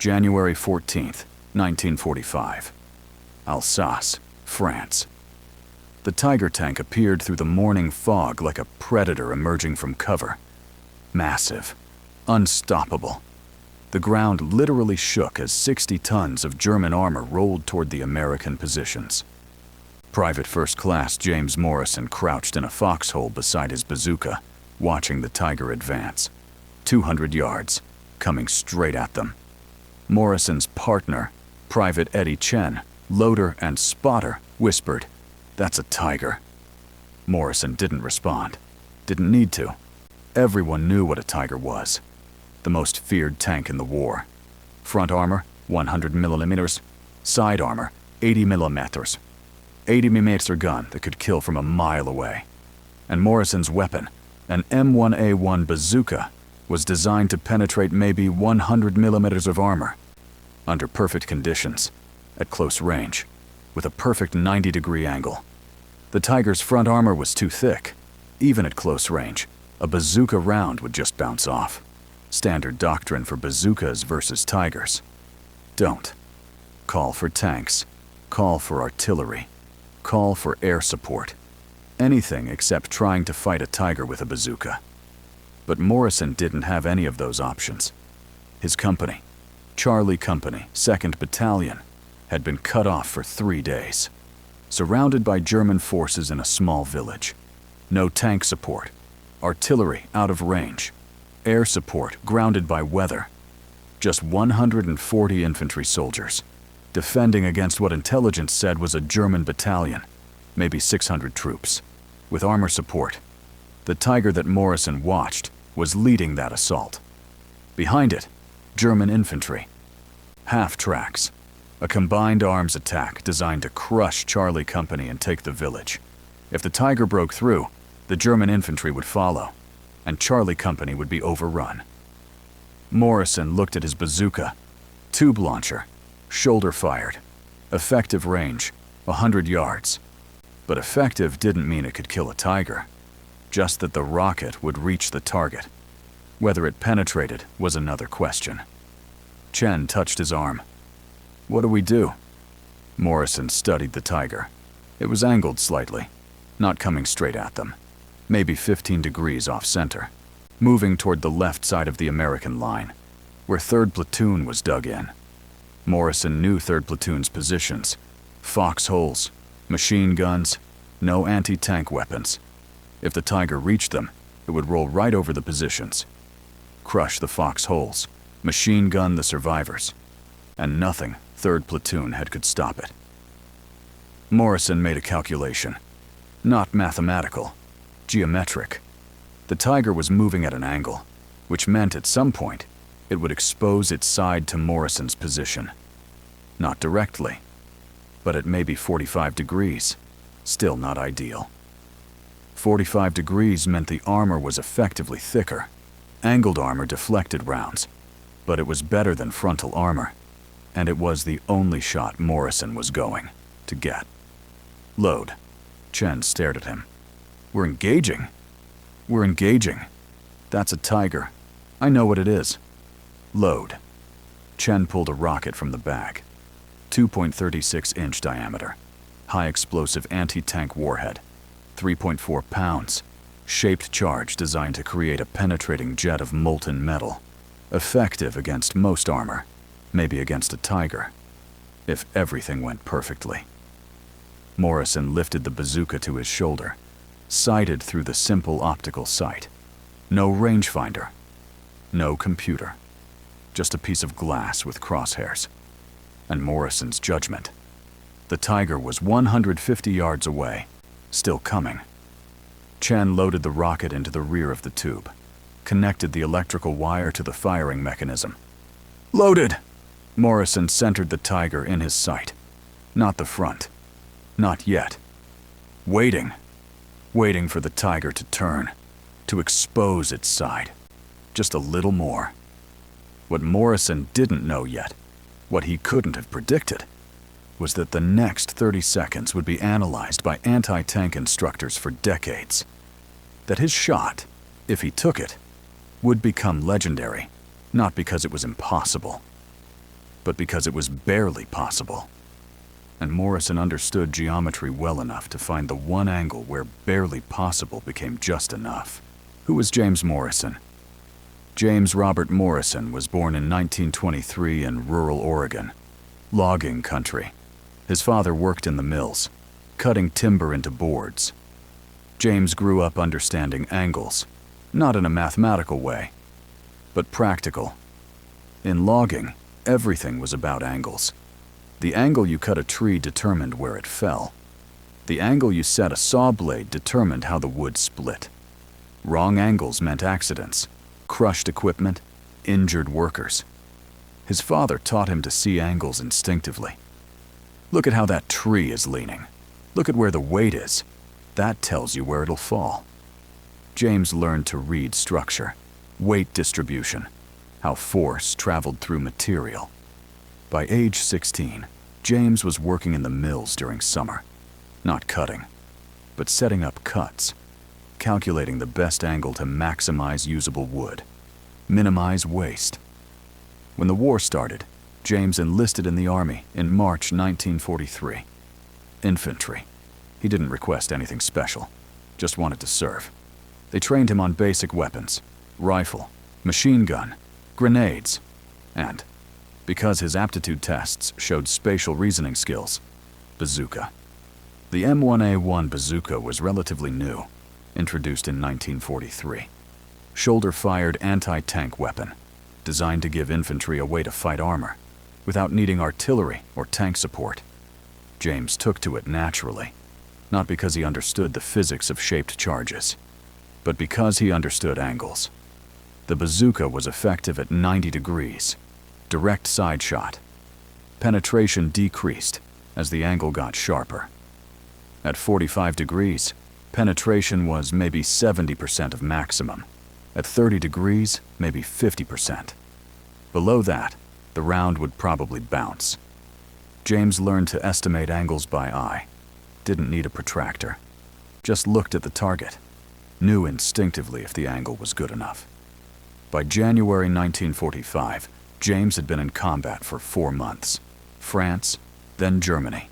January 14th, 1945. Alsace, France. The Tiger tank appeared through the morning fog like a predator emerging from cover. Massive. Unstoppable. The ground literally shook as 60 tons of German armor rolled toward the American positions. Private First Class James Morrison crouched in a foxhole beside his bazooka, watching the Tiger advance. 200 yards, coming straight at them. Morrison's partner, Private Eddie Chen, loader and spotter, whispered, "That's a Tiger." Morrison didn't respond. Didn't need to. Everyone knew what a Tiger was. The most feared tank in the war. Front armor, 100 millimeters. Side armor, 80 millimeters. 80mm gun that could kill from a mile away. And Morrison's weapon, an M1A1 bazooka, was designed to penetrate maybe 100 millimeters of armor. Under perfect conditions, at close range, with a perfect 90-degree angle. The Tiger's front armor was too thick. Even at close range, a bazooka round would just bounce off. Standard doctrine for bazookas versus Tigers. Don't. Call for tanks. Call for artillery. Call for air support. Anything except trying to fight a Tiger with a bazooka. But Morrison didn't have any of those options. His company, Charlie Company, 2nd Battalion, had been cut off for 3 days. Surrounded by German forces in a small village. No tank support. Artillery out of range. Air support grounded by weather. Just 140 infantry soldiers, defending against what intelligence said was a German battalion, maybe 600 troops, with armor support. The Tiger that Morrison watched was leading that assault. Behind it, German infantry. Half-tracks, a combined arms attack designed to crush Charlie Company and take the village. If the Tiger broke through, the German infantry would follow, and Charlie Company would be overrun. Morrison looked at his bazooka. Tube launcher, shoulder-fired. Effective range, 100 yards. But effective didn't mean it could kill a Tiger. Just that the rocket would reach the target. Whether it penetrated was another question. Chen touched his arm. "What do we do?" Morrison studied the Tiger. It was angled slightly, not coming straight at them. Maybe 15 degrees off-center, moving toward the left side of the American line, where 3rd Platoon was dug in. Morrison knew 3rd Platoon's positions. Foxholes, machine guns, no anti-tank weapons. If the Tiger reached them, it would roll right over the positions. Crush the foxholes, machine gun the survivors. And nothing 3rd Platoon had could stop it. Morrison made a calculation. Not mathematical, geometric. The Tiger was moving at an angle, which meant at some point it would expose its side to Morrison's position. Not directly, but at maybe 45 degrees. Still not ideal. 45 degrees meant the armor was effectively thicker. Angled armor deflected rounds, but it was better than frontal armor, and it was the only shot Morrison was going to get. "Load." Chen stared at him. "We're engaging." "We're engaging. That's a Tiger. I know what it is." "Load." Chen pulled a rocket from the bag. 2.36-inch diameter. High explosive anti-tank warhead. 3.4 pounds. Shaped charge designed to create a penetrating jet of molten metal. Effective against most armor. Maybe against a Tiger. If everything went perfectly. Morrison lifted the bazooka to his shoulder. Sighted through the simple optical sight. No rangefinder. No computer. Just a piece of glass with crosshairs. And Morrison's judgment. The Tiger was 150 yards away, still coming. Chen loaded the rocket into the rear of the tube, connected the electrical wire to the firing mechanism. "Loaded!" Morrison centered the Tiger in his sight. Not the front. Not yet. Waiting. Waiting for the Tiger to turn, to expose its side. Just a little more. What Morrison didn't know yet, what he couldn't have predicted, was that the next 30 seconds would be analyzed by anti-tank instructors for decades. That his shot, if he took it, would become legendary, not because it was impossible, but because it was barely possible. And Morrison understood geometry well enough to find the one angle where barely possible became just enough. Who was James Morrison? James Robert Morrison was born in 1923 in rural Oregon, logging country. His father worked in the mills, cutting timber into boards. James grew up understanding angles, not in a mathematical way, but practical. In logging, everything was about angles. The angle you cut a tree determined where it fell. The angle you set a saw blade determined how the wood split. Wrong angles meant accidents, crushed equipment, injured workers. His father taught him to see angles instinctively. Look at how that tree is leaning. Look at where the weight is. That tells you where it'll fall. James learned to read structure, weight distribution, how force traveled through material. By age 16, James was working in the mills during summer, not cutting, but setting up cuts, calculating the best angle to maximize usable wood, minimize waste. When the war started, James enlisted in the Army in March 1943. Infantry. He didn't request anything special, just wanted to serve. They trained him on basic weapons, rifle, machine gun, grenades, and, because his aptitude tests showed spatial reasoning skills, bazooka. The M1A1 bazooka was relatively new, introduced in 1943. Shoulder-fired anti-tank weapon, designed to give infantry a way to fight armor, without needing artillery or tank support. James took to it naturally, not because he understood the physics of shaped charges, but because he understood angles. The bazooka was effective at 90 degrees, direct side shot. Penetration decreased as the angle got sharper. At 45 degrees, penetration was maybe 70% of maximum. At 30 degrees, maybe 50%. Below that, the round would probably bounce. James learned to estimate angles by eye. Didn't need a protractor. Just looked at the target. Knew instinctively if the angle was good enough. By January 1945, James had been in combat for 4 months. France, then Germany,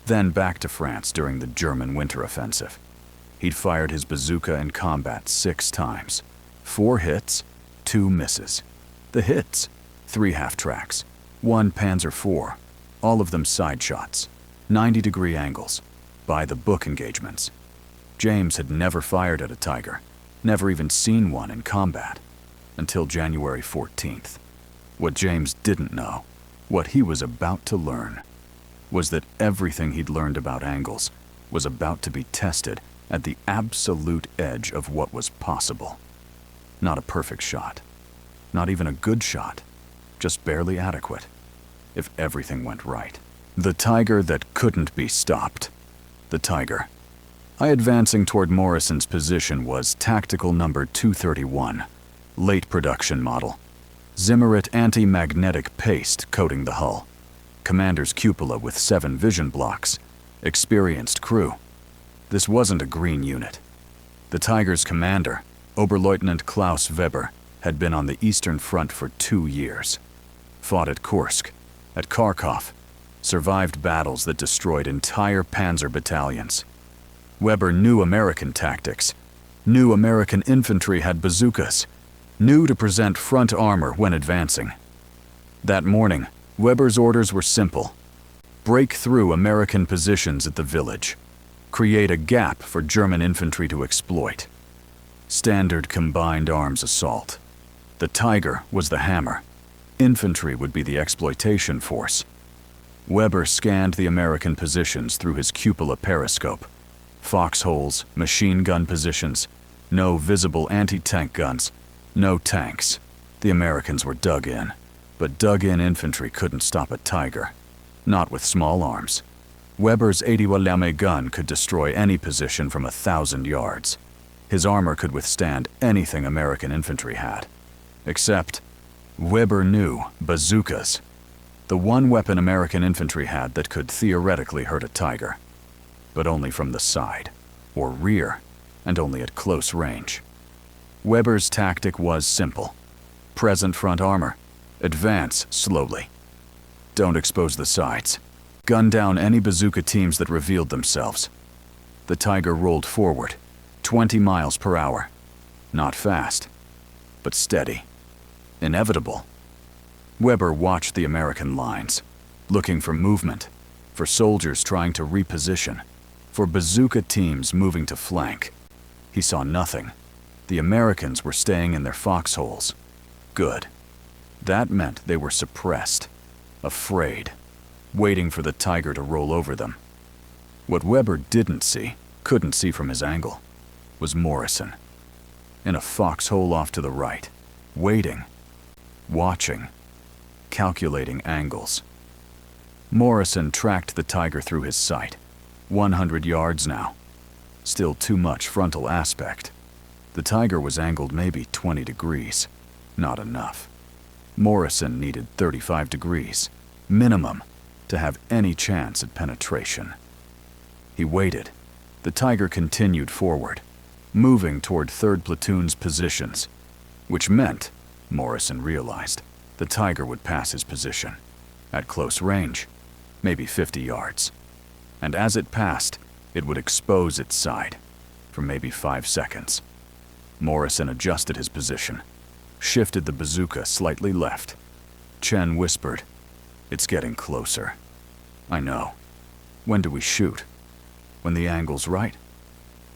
then back to France during the German winter offensive. He'd fired his bazooka in combat 6 times. 4 hits, 2 misses. The hits, 3 half-tracks, 1 Panzer IV, all of them side shots, 90-degree angles, by-the-book engagements. James had never fired at a tiger, never even seen one in combat, until January 14th. What James didn't know, what he was about to learn, was that everything he'd learned about angles was about to be tested at the absolute edge of what was possible. Not a perfect shot, not even a good shot, just barely adequate, if everything went right. The tiger that couldn't be stopped. The tiger. Advancing toward Morrison's position was tactical number 231, late production model. Zimmerit anti-magnetic paste coating the hull. Commander's cupola with 7 vision blocks. Experienced crew. This wasn't a green unit. The Tiger's commander, Oberleutnant Klaus Weber, had been on the Eastern Front for 2 years. Fought at Kursk, at Kharkov, survived battles that destroyed entire panzer battalions. Weber knew American tactics, knew American infantry had bazookas, knew to present front armor when advancing. That morning, Weber's orders were simple. Break through American positions at the village. Create a gap for German infantry to exploit. Standard combined arms assault. The Tiger was the hammer. Infantry would be the exploitation force. Weber scanned the American positions through his cupola periscope. Foxholes, machine gun positions, no visible anti-tank guns, no tanks. The Americans were dug in, but dug-in infantry couldn't stop a Tiger. Not with small arms. Weber's 80 mm gun could destroy any position from 1,000 yards. His armor could withstand anything American infantry had. Except, Weber knew bazookas. The one weapon American infantry had that could theoretically hurt a Tiger. But only from the side, or rear, and only at close range. Weber's tactic was simple. Present front armor. Advance slowly. Don't expose the sides. Gun down any bazooka teams that revealed themselves. The Tiger rolled forward, 20 miles per hour. Not fast, but steady. Inevitable. Weber watched the American lines, looking for movement, for soldiers trying to reposition, for bazooka teams moving to flank. He saw nothing. The Americans were staying in their foxholes. Good. That meant they were suppressed, afraid, waiting for the Tiger to roll over them. What Weber didn't see, couldn't see from his angle, was Morrison. In a foxhole off to the right, waiting, watching, calculating angles. Morrison tracked the Tiger through his sight. 100 yards now. Still too much frontal aspect. The Tiger was angled maybe 20 degrees. Not enough. Morrison needed 35 degrees, minimum, to have any chance at penetration. He waited. The Tiger continued forward, moving toward 3rd Platoon's positions, which meant, Morrison realized, the Tiger would pass his position. At close range, maybe 50 yards. And as it passed, it would expose its side for maybe 5 seconds. Morrison adjusted his position, shifted the bazooka slightly left. Chen whispered, "It's getting closer." "I know. When do we shoot?" "When the angle's right."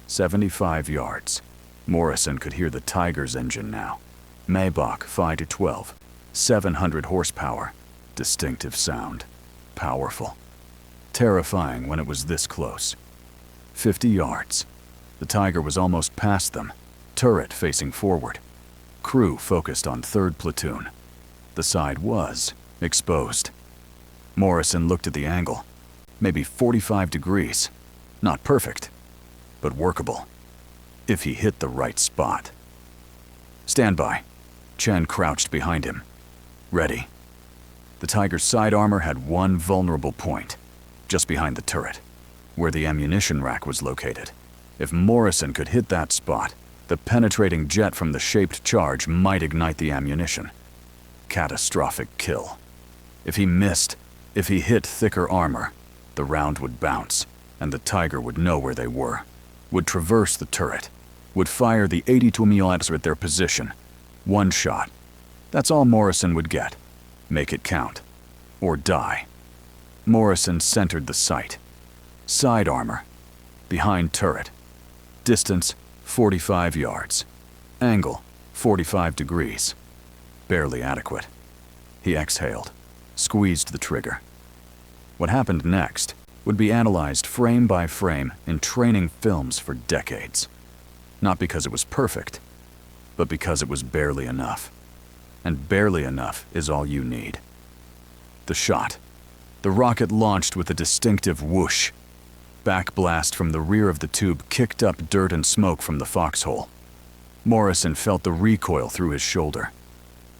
75 yards. Morrison could hear the Tiger's engine now. Maybach 5-12, 700 horsepower. Distinctive sound. Powerful. Terrifying when it was this close. 50 yards. The Tiger was almost past them, turret facing forward. Crew focused on 3rd Platoon. The side was exposed. Morrison looked at the angle. Maybe 45 degrees. Not perfect, but workable. If he hit the right spot. "Stand by." Chen crouched behind him. "Ready." The Tiger's side armor had one vulnerable point, just behind the turret, where the ammunition rack was located. If Morrison could hit that spot, the penetrating jet from the shaped charge might ignite the ammunition. Catastrophic kill. If he missed, if he hit thicker armor, the round would bounce, and the Tiger would know where they were, would traverse the turret, would fire the 82 mm at their position. One shot. That's all Morrison would get. Make it count. Or die. Morrison centered the sight. Side armor. Behind turret. Distance, 45 yards. Angle, 45 degrees. Barely adequate. He exhaled, squeezed the trigger. What happened next would be analyzed frame by frame in training films for decades. Not because it was perfect, but because it was barely enough. And barely enough is all you need. The shot. The rocket launched with a distinctive whoosh. Backblast from the rear of the tube kicked up dirt and smoke from the foxhole. Morrison felt the recoil through his shoulder.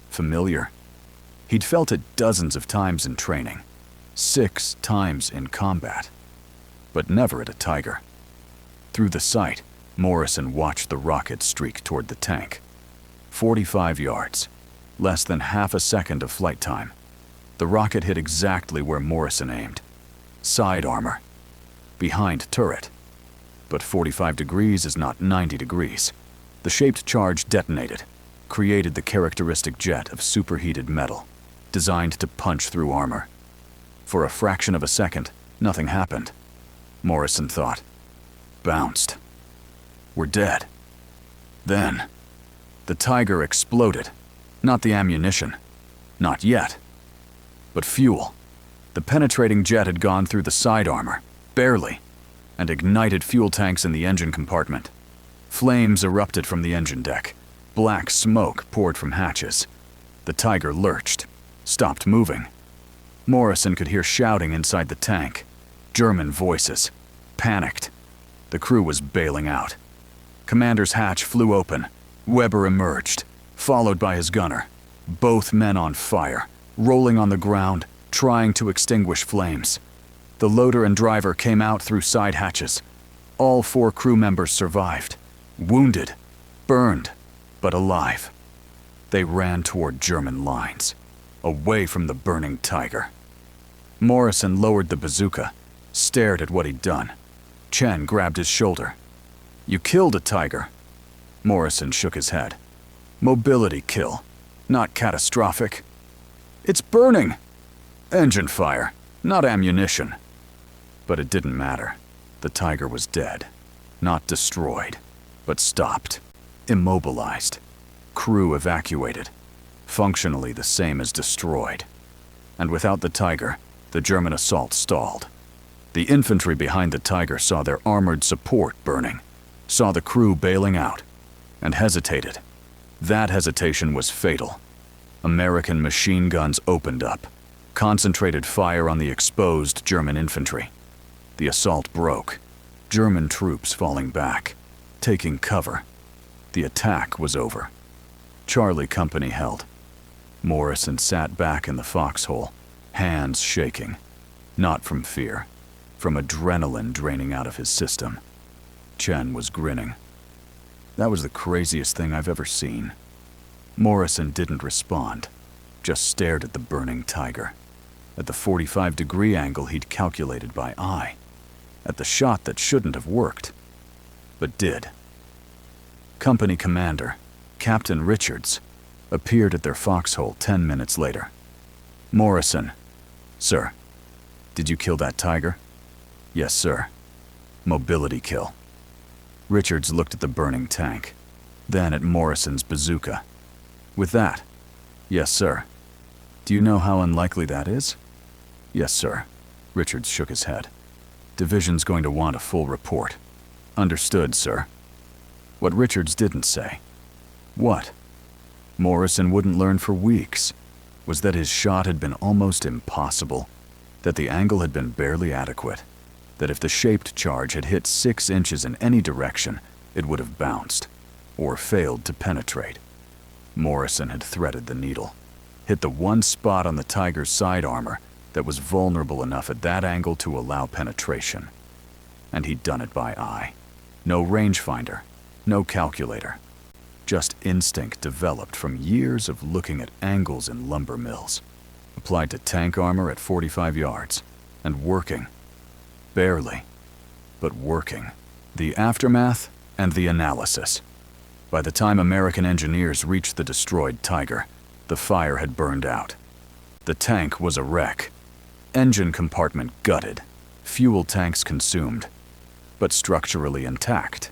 Familiar. He'd felt it dozens of times in training, 6 times in combat, but never at a Tiger. Through the sight, Morrison watched the rocket streak toward the tank. 45 yards, less than half a second of flight time. The rocket hit exactly where Morrison aimed. Side armor. Behind turret. But 45 degrees is not 90 degrees. The shaped charge detonated, created the characteristic jet of superheated metal, designed to punch through armor. For a fraction of a second, nothing happened. Morrison thought. Bounced. We're dead. Then, the Tiger exploded. Not the ammunition. Not yet. But fuel. The penetrating jet had gone through the side armor, barely, and ignited fuel tanks in the engine compartment. Flames erupted from the engine deck. Black smoke poured from hatches. The Tiger lurched, stopped moving. Morrison could hear shouting inside the tank. German voices. Panicked. The crew was bailing out. Commander's hatch flew open. Weber emerged, followed by his gunner. Both men on fire, rolling on the ground, trying to extinguish flames. The loader and driver came out through side hatches. All 4 crew members survived. Wounded, burned, but alive. They ran toward German lines, away from the burning Tiger. Morrison lowered the bazooka, stared at what he'd done. Chen grabbed his shoulder. "You killed a tiger." Morrison shook his head. "Mobility kill, not catastrophic." "It's burning!" "Engine fire, not ammunition." But it didn't matter. The tiger was dead. Not destroyed, but stopped. Immobilized. Crew evacuated. Functionally the same as destroyed. And without the tiger, the German assault stalled. The infantry behind the tiger saw their armored support burning, saw the crew bailing out, and hesitated. That hesitation was fatal. American machine guns opened up, concentrated fire on the exposed German infantry. The assault broke, German troops falling back, taking cover. The attack was over. Charlie Company held. Morrison sat back in the foxhole, hands shaking. Not from fear, from adrenaline draining out of his system. Chen was grinning. That was the craziest thing I've ever seen. Morrison didn't respond, just stared at the burning tiger, at the 45-degree angle he'd calculated by eye, at the shot that shouldn't have worked, but did. Company commander, Captain Richards, appeared at their foxhole 10 minutes later. "Morrison." "Sir." "Did you kill that tiger?" "Yes, sir." "Mobility kill." Richards looked at the burning tank, then at Morrison's bazooka. "With that?" "Yes, sir." "Do you know how unlikely that is?" "Yes, sir." Richards shook his head. "Division's going to want a full report." "Understood, sir." What Richards didn't say. What? Morrison wouldn't learn for weeks, was that his shot had been almost impossible, that the angle had been barely adequate, that if the shaped charge had hit 6 inches in any direction, it would have bounced, or failed to penetrate. Morrison had threaded the needle, hit the one spot on the tiger's side armor that was vulnerable enough at that angle to allow penetration. And he'd done it by eye. No rangefinder, no calculator. Just instinct developed from years of looking at angles in lumber mills, applied to tank armor at 45 yards, and working. Barely, but working. The aftermath and the analysis. By the time American engineers reached the destroyed Tiger, the fire had burned out. The tank was a wreck. Engine compartment gutted, fuel tanks consumed, but structurally intact.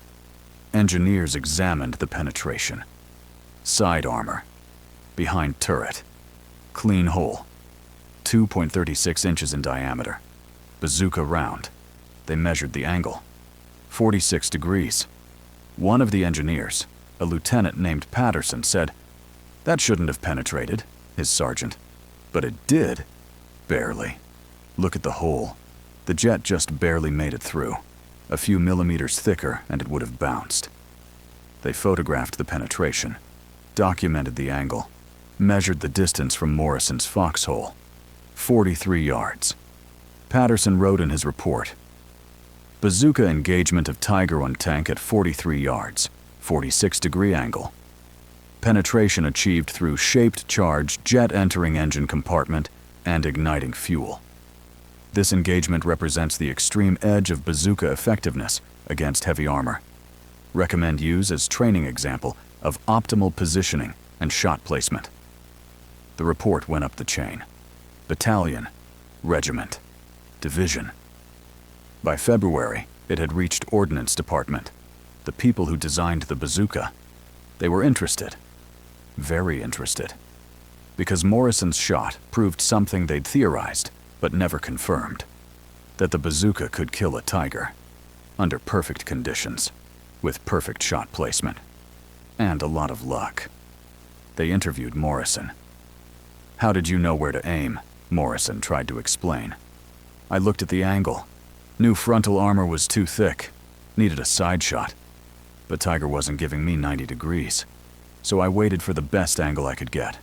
Engineers examined the penetration. Side armor. Behind turret. Clean hole. 2.36 inches in diameter. Bazooka round. They measured the angle. 46 degrees. One of the engineers, a lieutenant named Patterson, said, "That shouldn't have penetrated," his sergeant. "But it did. Barely. Look at the hole. The jet just barely made it through. A few millimeters thicker and it would have bounced." They photographed the penetration, documented the angle, measured the distance from Morrison's foxhole. 43 yards. Patterson wrote in his report, "Bazooka engagement of Tiger on tank at 43 yards, 46-degree angle. Penetration achieved through shaped charge jet entering engine compartment and igniting fuel. This engagement represents the extreme edge of bazooka effectiveness against heavy armor. Recommend use as training example of optimal positioning and shot placement." The report went up the chain. Battalion, regiment, division. By February, it had reached Ordnance Department. The people who designed the bazooka. They were interested. Very interested. Because Morrison's shot proved something they'd theorized, but never confirmed. That the bazooka could kill a tiger. Under perfect conditions. With perfect shot placement. And a lot of luck. They interviewed Morrison. "How did you know where to aim?" Morrison tried to explain. "I looked at the angle. Knew frontal armor was too thick. Needed a side shot. But Tiger wasn't giving me 90 degrees. So I waited for the best angle I could get.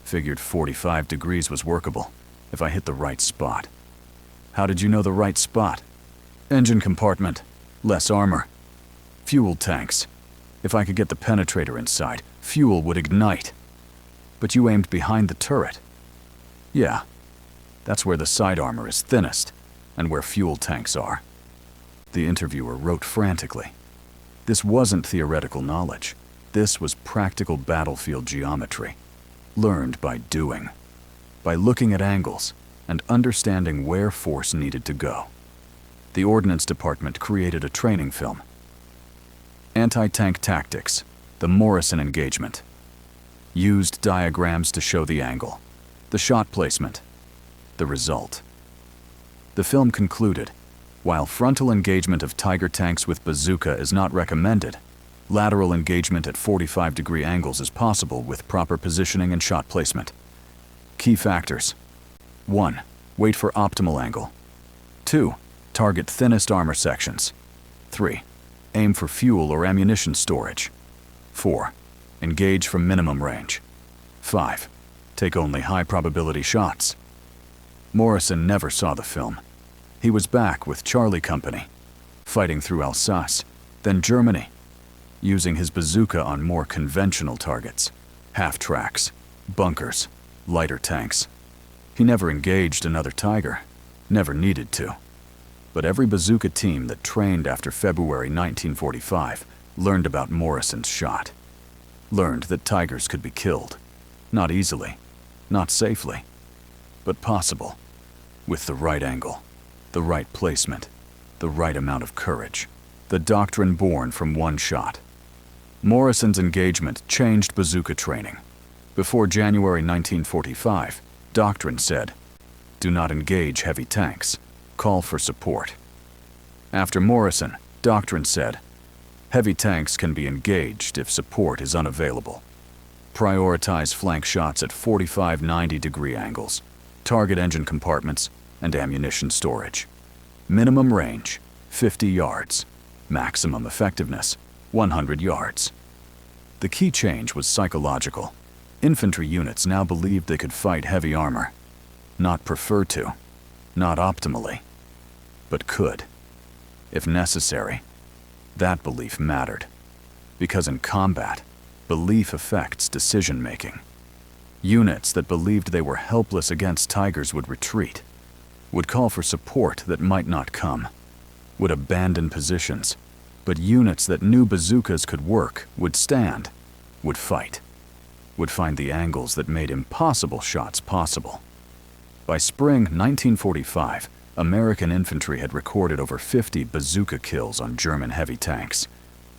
Figured 45 degrees was workable, if I hit the right spot." "How did you know the right spot?" "Engine compartment. Less armor. Fuel tanks. If I could get the penetrator inside, fuel would ignite." "But you aimed behind the turret." "Yeah." That's where the side armor is thinnest, and where fuel tanks are. The interviewer wrote frantically. This wasn't theoretical knowledge. This was practical battlefield geometry, learned by doing, by looking at angles and understanding where force needed to go. The Ordnance Department created a training film. Anti-tank tactics, the Morrison engagement. Used diagrams to show the angle, the shot placement, the result. The film concluded, while frontal engagement of Tiger tanks with Bazooka is not recommended, lateral engagement at 45-degree angles is possible with proper positioning and shot placement. Key factors. 1. Wait for optimal angle. 2. Target thinnest armor sections. 3. Aim for fuel or ammunition storage. 4. Engage from minimum range. 5. Take only high-probability shots. Morrison never saw the film. He was back with Charlie Company, fighting through Alsace, then Germany, using his bazooka on more conventional targets, half-tracks, bunkers, lighter tanks. He never engaged another Tiger, never needed to. But every bazooka team that trained after February 1945 learned about Morrison's shot. Learned that Tigers could be killed. Not easily, not safely, but possible. With the right angle, the right placement, the right amount of courage. The doctrine born from one shot. Morrison's engagement changed bazooka training. Before January 1945, doctrine said, "Do not engage heavy tanks. Call for support." After Morrison, doctrine said, "Heavy tanks can be engaged if support is unavailable. Prioritize flank shots at 45-90-degree angles, target engine compartments, and ammunition storage. Minimum range, 50 yards. Maximum effectiveness, 100 yards." The key change was psychological. Infantry units now believed they could fight heavy armor. Not prefer to, not optimally, but could, if necessary. That belief mattered, because in combat, belief affects decision-making. Units that believed they were helpless against Tigers would retreat, would call for support that might not come, would abandon positions, but units that knew bazookas could work would stand, would fight, would find the angles that made impossible shots possible. By spring 1945, American infantry had recorded over 50 bazooka kills on German heavy tanks.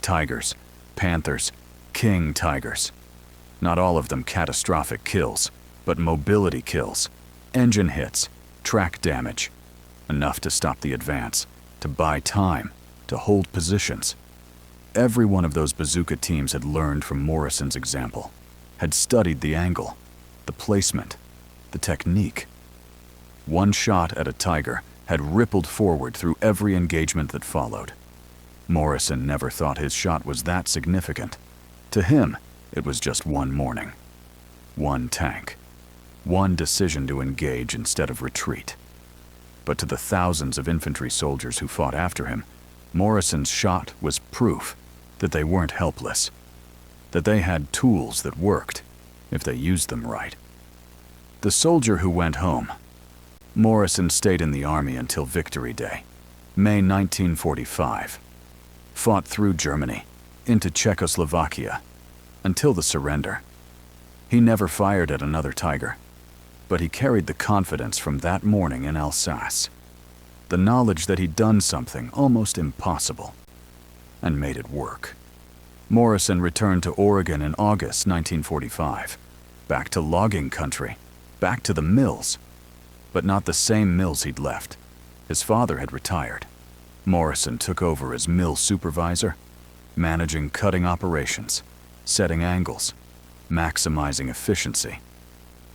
Tigers, Panthers, King Tigers. Not all of them catastrophic kills, but mobility kills, engine hits, track damage. Enough to stop the advance, to buy time, to hold positions. Every one of those bazooka teams had learned from Morrison's example, had studied the angle, the placement, the technique. One shot at a Tiger had rippled forward through every engagement that followed. Morrison never thought his shot was that significant. To him, it was just one morning, one tank, one decision to engage instead of retreat. But to the thousands of infantry soldiers who fought after him, Morrison's shot was proof that they weren't helpless, that they had tools that worked if they used them right. The soldier who went home. Morrison stayed in the Army until Victory Day, May 1945. Fought through Germany, into Czechoslovakia, until the surrender. He never fired at another Tiger, but he carried the confidence from that morning in Alsace. The knowledge that he'd done something almost impossible, and made it work. Morrison returned to Oregon in August 1945, back to logging country, back to the mills, but not the same mills he'd left. His father had retired. Morrison took over as mill supervisor, managing cutting operations, setting angles, maximizing efficiency.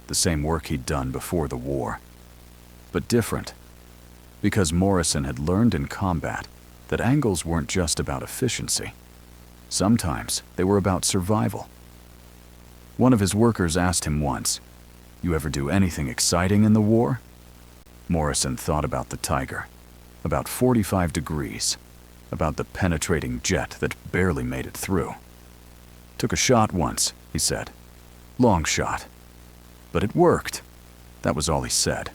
The same work he'd done before the war, but different, because Morrison had learned in combat that angles weren't just about efficiency. Sometimes they were about survival. One of his workers asked him once, "You ever do anything exciting in the war?" Morrison thought about the Tiger, about 45 degrees, about the penetrating jet that barely made it through. "Took a shot once," he said. "Long shot. But it worked." That was all he said.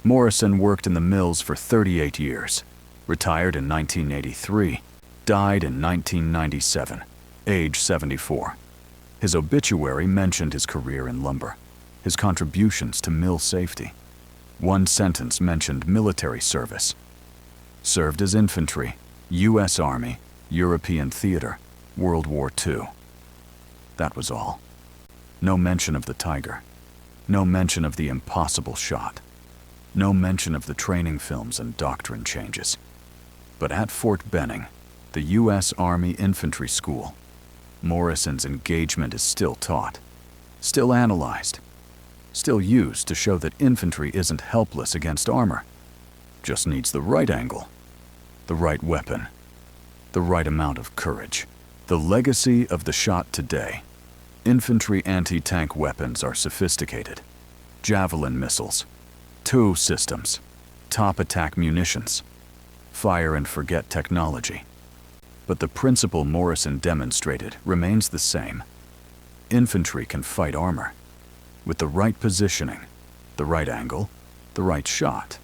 Morrison worked in the mills for 38 years, retired in 1983, died in 1997, age 74. His obituary mentioned his career in lumber, his contributions to mill safety. One sentence mentioned military service. Served as infantry, U.S. Army, European theater, World War II. That was all. No mention of the Tiger. No mention of the impossible shot. No mention of the training films and doctrine changes. But at Fort Benning, the U.S. Army Infantry School, Morrison's engagement is still taught, still analyzed, still used to show that infantry isn't helpless against armor. Just needs the right angle, the right weapon, the right amount of courage. The legacy of the shot today. Infantry anti-tank weapons are sophisticated. Javelin missiles, TOW systems, top attack munitions, fire and forget technology. But the principle Morrison demonstrated remains the same. Infantry can fight armor with the right positioning, the right angle, the right shot.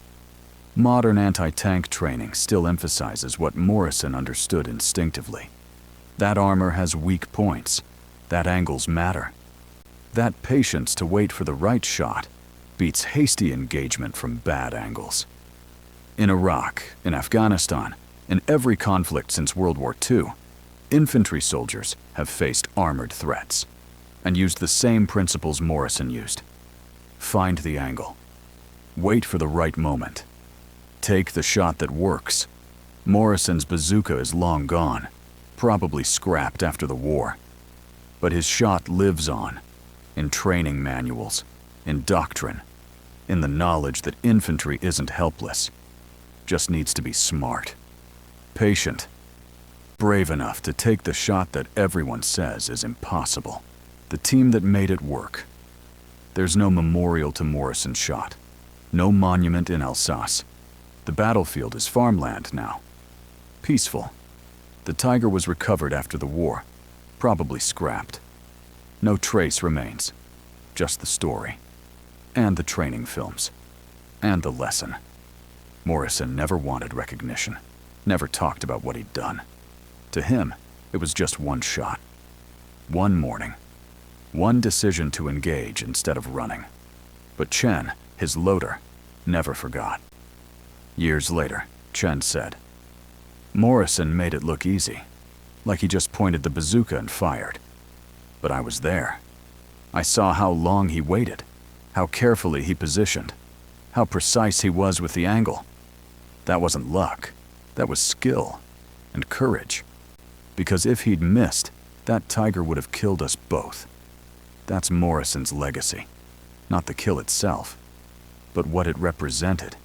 Modern anti-tank training still emphasizes what Morrison understood instinctively. That armor has weak points, that angles matter. That patience to wait for the right shot beats hasty engagement from bad angles. In Iraq, in Afghanistan, in every conflict since World War II, infantry soldiers have faced armored threats and used the same principles Morrison used. Find the angle. Wait for the right moment. Take the shot that works. Morrison's bazooka is long gone, probably scrapped after the war. But his shot lives on, in training manuals, in doctrine, in the knowledge that infantry isn't helpless, just needs to be smart, patient, brave enough to take the shot that everyone says is impossible. The team that made it work. There's no memorial to Morrison's shot, no monument in Alsace. The battlefield is farmland now. Peaceful. The Tiger was recovered after the war, probably scrapped. No trace remains, just the story, and the training films, and the lesson. Morrison never wanted recognition, never talked about what he'd done. To him, it was just one shot, one morning, one decision to engage instead of running. But Chen, his loader, never forgot. Years later, Chen said, "Morrison made it look easy, like he just pointed the bazooka and fired. But I was there. I saw how long he waited, how carefully he positioned, how precise he was with the angle. That wasn't luck, that was skill and courage. Because if he'd missed, that Tiger would have killed us both." That's Morrison's legacy. Not the kill itself, but what it represented.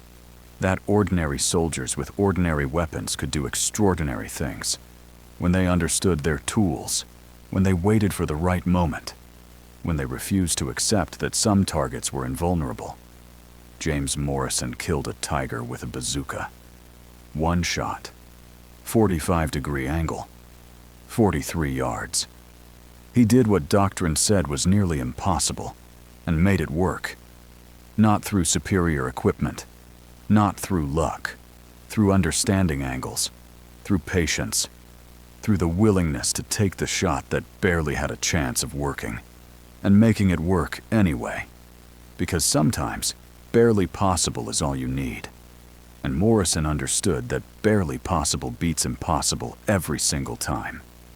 That ordinary soldiers with ordinary weapons could do extraordinary things. When they understood their tools, when they waited for the right moment, when they refused to accept that some targets were invulnerable. James Morrison killed a tiger with a bazooka. One shot, 45-degree angle, 43 yards. He did what doctrine said was nearly impossible, and made it work. Not through superior equipment, not through luck, through understanding angles, through patience, through the willingness to take the shot that barely had a chance of working, and making it work anyway. Because sometimes, barely possible is all you need. And Morrison understood that barely possible beats impossible every single time.